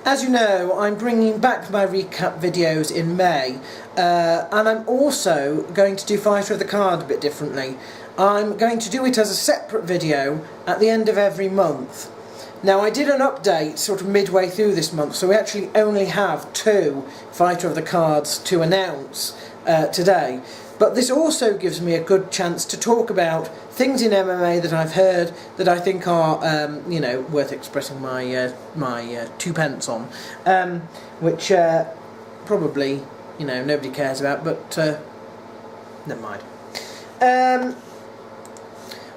As you know, I'm bringing back my recap videos in May, and I'm also going to do Fighter of the Card a bit differently. I'm going to do it as a separate video at the end of every month. Now, I did an update sort of midway through this month, so we actually only have 2 Fighter of the Cards to announce today. But this also gives me a good chance to talk about things in MMA that I've heard that I think are, you know, worth expressing my 2 pence on, which probably, you know, nobody cares about, but never mind.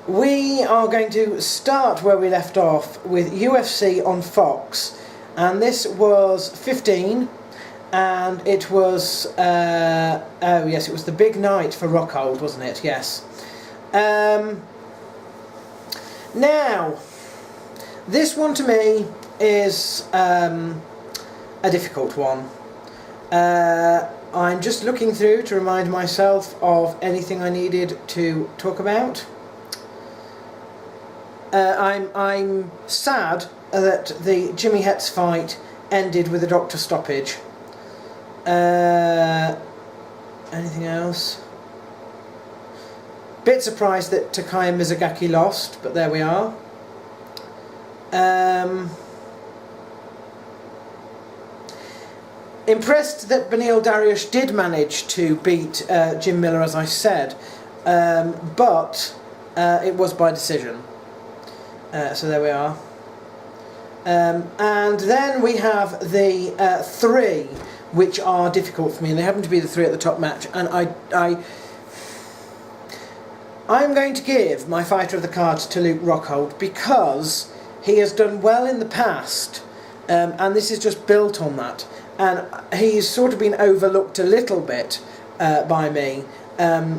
We are going to start where we left off with UFC on Fox, and this was 15. And it was, oh yes, it was the big night for Rockhold, wasn't it? Yes. Now, this one to me is a difficult one. I'm just looking through to remind myself of anything I needed to talk about. I'm sad that the Jimmy Hetz fight ended with a doctor stoppage. Anything else? Bit surprised that Takaya Mizugaki lost, but there we are. Impressed that Beneil Dariush did manage to beat Jim Miller, as I said, but it was by decision. So there we are. And then we have the 3 which are difficult for me, and they happen to be the 3 at the top match, and I'm going to give my Fighter of the Cards to Luke Rockhold because he has done well in the past, and this is just built on that, and he's sort of been overlooked a little bit by me,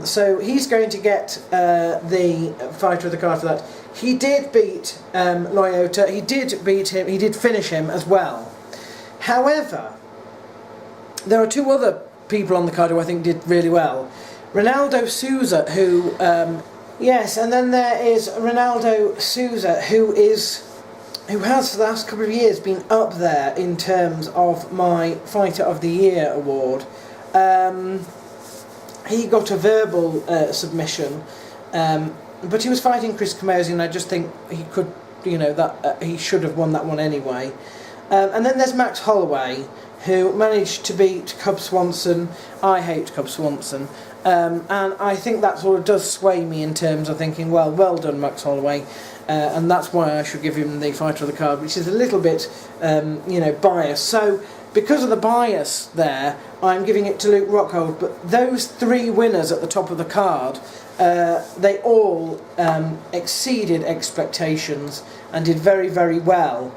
so he's going to get the Fighter of the Card for that. He did beat Lyoto, he did beat him, he did finish him as well. However, there are 2 other people on the card who I think did really well. Ronaldo Souza, who, yes, and then there is Ronaldo Souza, who has for the last couple of years been up there in terms of my Fighter of the Year award. He got a verbal submission, but he was fighting Chris Camozzi, and I just think he could, you know, that he should have won that one anyway. And then there's Max Holloway, who managed to beat Cub Swanson. I hate Cub Swanson, and I think that sort of does sway me in terms of thinking, well done Max Holloway, and that's why I should give him the Fighter of the Card, which is a little bit, you know, biased. So because of the bias there, I'm giving it to Luke Rockhold. But those 3 winners at the top of the card, they all exceeded expectations and did very, very well.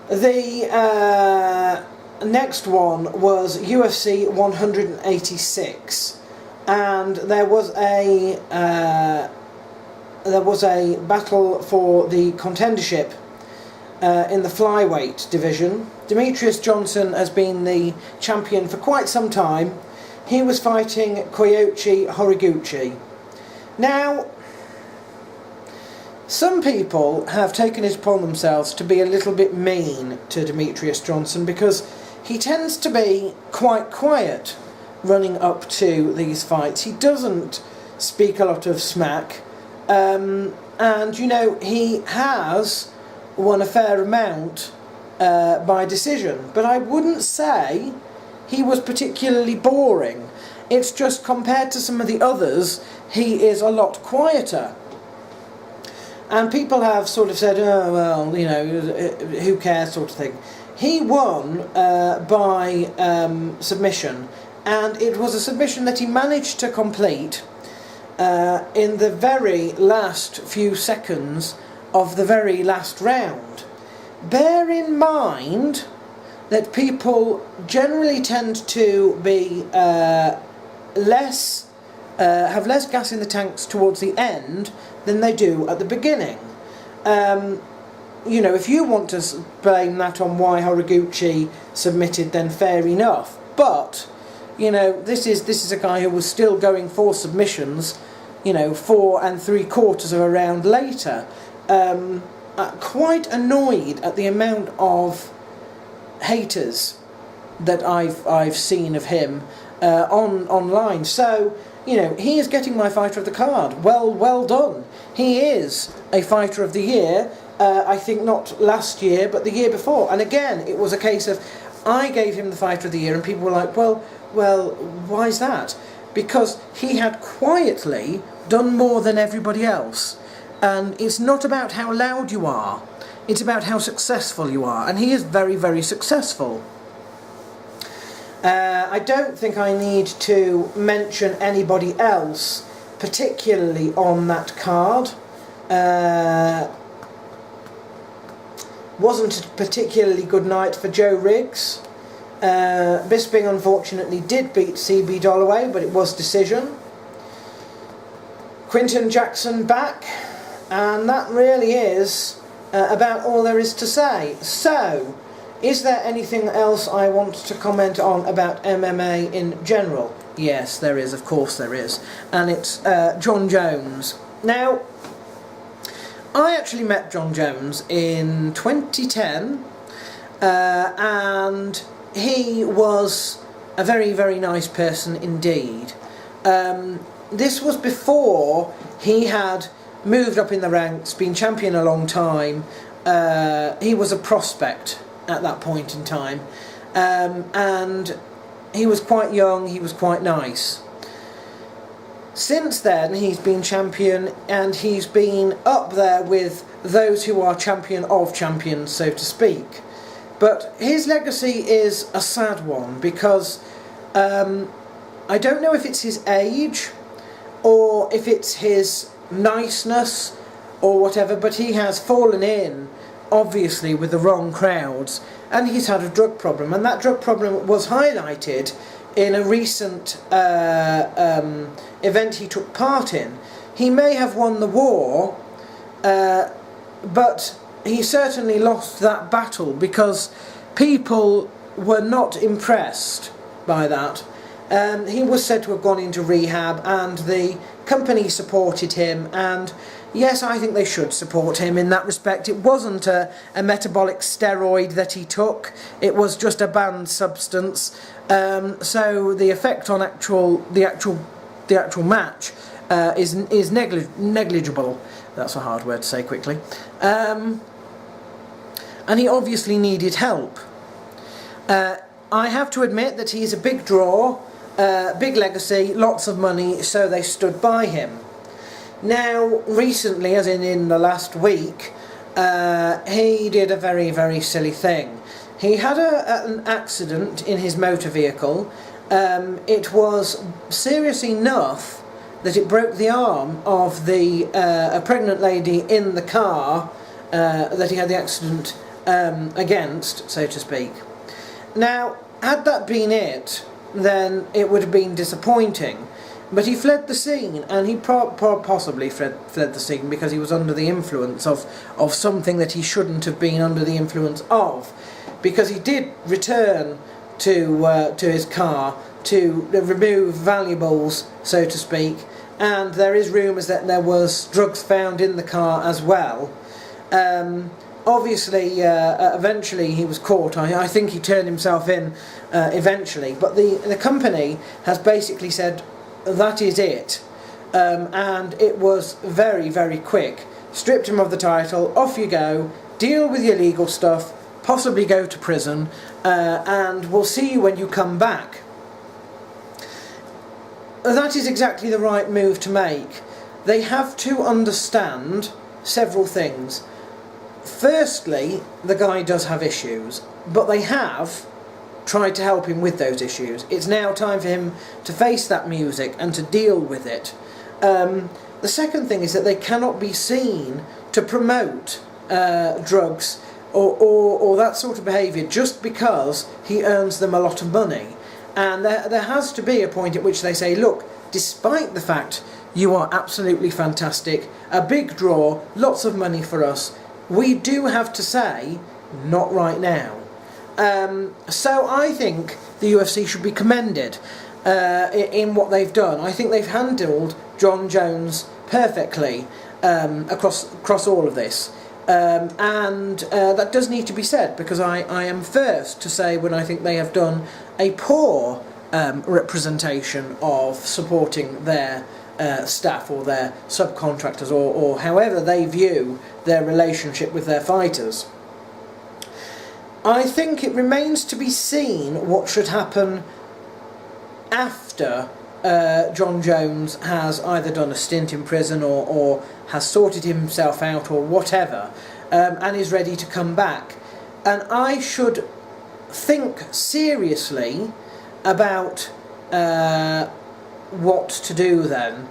The next one was UFC 186, and there was a battle for the contendership in the flyweight division. Demetrius Johnson has been the champion for quite some time. He was fighting Koyoichi Horiguchi. Now, some people have taken it upon themselves to be a little bit mean to Demetrius Johnson because he tends to be quite quiet running up to these fights. He doesn't speak a lot of smack, and you know, he has won a fair amount by decision, but I wouldn't say he was particularly boring. It's just compared to some of the others, he is a lot quieter. And people have sort of said, oh, well, you know, who cares sort of thing. He won by submission, and it was a submission that he managed to complete in the very last few seconds of the very last round. Bear in mind that people generally tend to be have less gas in the tanks towards the end than they do at the beginning. You know, if you want to blame that on why Horiguchi submitted, then fair enough. But you know, this is a guy who was still going for submissions, you know, 4 3/4 of a round later. quite annoyed at the amount of haters that I've seen of him online. So, you know, he is getting my Fighter of the Card. Well done. He is a Fighter of the Year. I think not last year, but the year before. And again, it was a case of I gave him the Fighter of the Year, and people were like, well, why is that? Because he had quietly done more than everybody else. And it's not about how loud you are, it's about how successful you are. And he is very, very successful. I don't think I need to mention anybody else particularly on that card. Wasn't a particularly good night for Joe Riggs. Bisping unfortunately did beat CB Dollaway, but it was decision. Quinton Jackson back, and that really is about all there is to say. So, is there anything else I want to comment on about MMA in general? Yes, there is, of course there is. And it's Jon Jones. Now, I actually met Jon Jones in 2010, and he was a very, very nice person indeed. This was before he had moved up in the ranks, been champion a long time. He was a prospect at that point in time, and he was quite young, he was quite nice. Since then he's been champion, and he's been up there with those who are champion of champions, so to speak. But his legacy is a sad one, because I don't know if it's his age or if it's his niceness or whatever, but he has fallen in obviously with the wrong crowds, and he's had a drug problem, and that drug problem was highlighted in a recent event he took part in. He may have won the war, but he certainly lost that battle, because people were not impressed by that. He was said to have gone into rehab, and the company supported him, and yes, I think they should support him in that respect. It wasn't a metabolic steroid that he took, it was just a banned substance, so the effect on the actual match is negligible. That's a hard word to say quickly. And he obviously needed help. I have to admit that he's a big draw, big legacy, lots of money, so they stood by him. Now, recently, as in the last week, he did a very, very silly thing. He had an accident in his motor vehicle. It was serious enough that it broke the arm of a pregnant lady in the car that he had the accident against, so to speak. Now, had that been it, then it would have been disappointing. But he fled the scene, and he possibly fled the scene because he was under the influence of something that he shouldn't have been under the influence of. Because he did return to his car to remove valuables, so to speak, and there is rumours that there was drugs found in the car as well. Obviously, eventually he was caught. I think he turned himself in eventually, but the company has basically said that is it, and it was very, very quick. Stripped him of the title, off you go, deal with your legal stuff, possibly go to prison, and we'll see you when you come back. That is exactly the right move to make. They have to understand several things. Firstly, the guy does have issues, but they have tried to help him with those issues. It's now time for him to face that music and to deal with it. The second thing is that they cannot be seen to promote drugs or that sort of behaviour just because he earns them a lot of money. And there has to be a point at which they say, look, despite the fact you are absolutely fantastic, a big draw, lots of money for us, we do have to say, not right now. So I think the UFC should be commended in what they've done. I think they've handled Jon Jones perfectly across all of this. and that does need to be said, because I am first to say when I think they have done a poor representation of supporting their staff or their subcontractors, or however they view their relationship with their fighters. I think it remains to be seen what should happen after Jon Jones has either done a stint in prison or has sorted himself out or whatever, and is ready to come back. And I should think seriously about what to do then,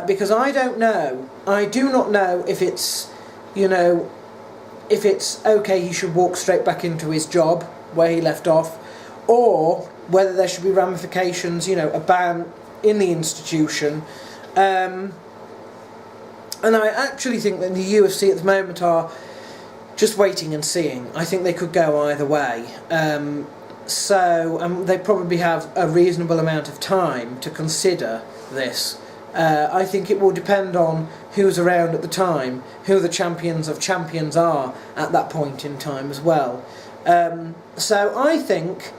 because I don't know. I do not know if it's, if it's okay he should walk straight back into his job where he left off, or whether there should be ramifications, a ban in the institution. And I actually think that the UFC at the moment are just waiting and seeing. I think they could go either way. So they probably have a reasonable amount of time to consider this. I think it will depend on who's around at the time, who the champions of champions are at that point in time as well. So I think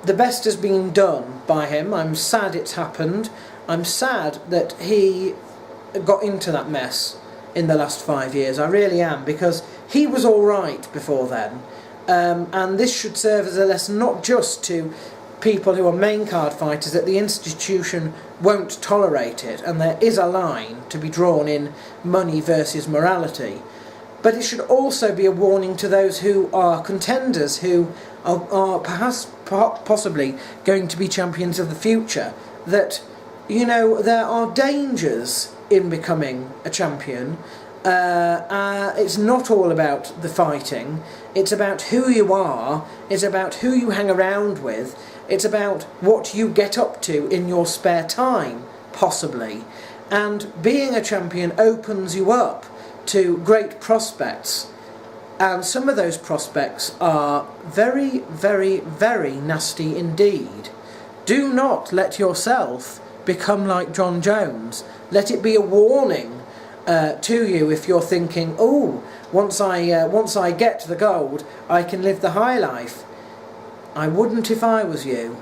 the best has been done by him. I'm sad it's happened. I'm sad that he got into that mess in the last 5 years. I really am, because he was all right before then. And this should serve as a lesson not just to people who are main card fighters, that the institution won't tolerate it, and there is a line to be drawn in money versus morality. But it should also be a warning to those who are contenders, who are perhaps possibly going to be champions of the future, that there are dangers in becoming a champion. It's not all about the fighting, it's about who you are, it's about who you hang around with, it's about what you get up to in your spare time, possibly. And being a champion opens you up to great prospects, and some of those prospects are very, very, very nasty indeed. Do not let yourself become like Jon Jones. Let it be a warning to you if you're thinking, oh, once I get the gold, I can live the high life. I wouldn't if I was you.